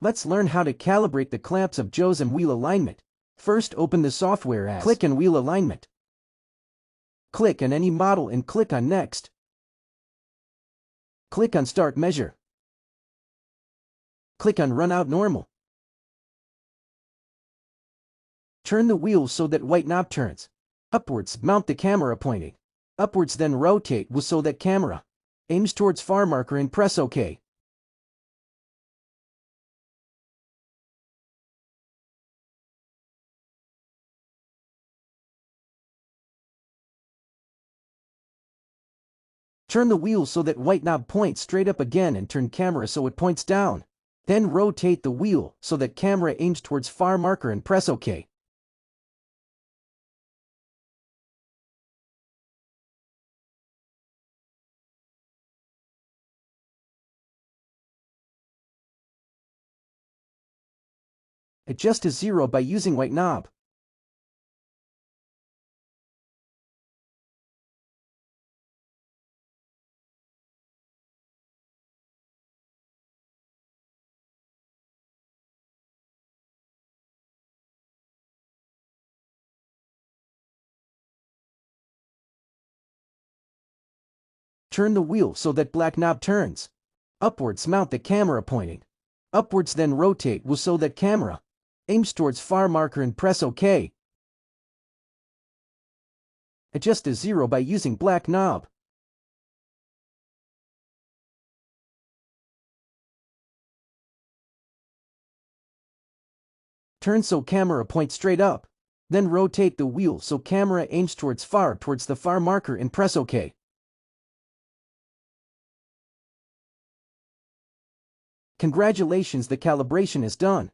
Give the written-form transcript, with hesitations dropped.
Let's learn how to calibrate the clamps of JOSAM wheel alignment. First, open the software as click on Wheel Alignment. Click on any model and click on Next. Click on Start Measure. Click on Run Out Normal. Turn the wheel so that white knob turns upwards. Mount the camera pointing upwards, then rotate wheel so that camera aims towards far marker and press OK. Turn the wheel so that white knob points straight up again and turn camera so it points down. Then rotate the wheel so that camera aims towards far marker and press OK. Adjust to 0 by using white knob. Turn the wheel so that black knob turns upwards. Mount the camera pointing upwards, then rotate wheel so that camera aims towards far marker and press OK. Adjust to 0 by using black knob. Turn so camera points straight up. Then rotate the wheel so camera aims towards the far marker and press OK. Congratulations, the calibration is done.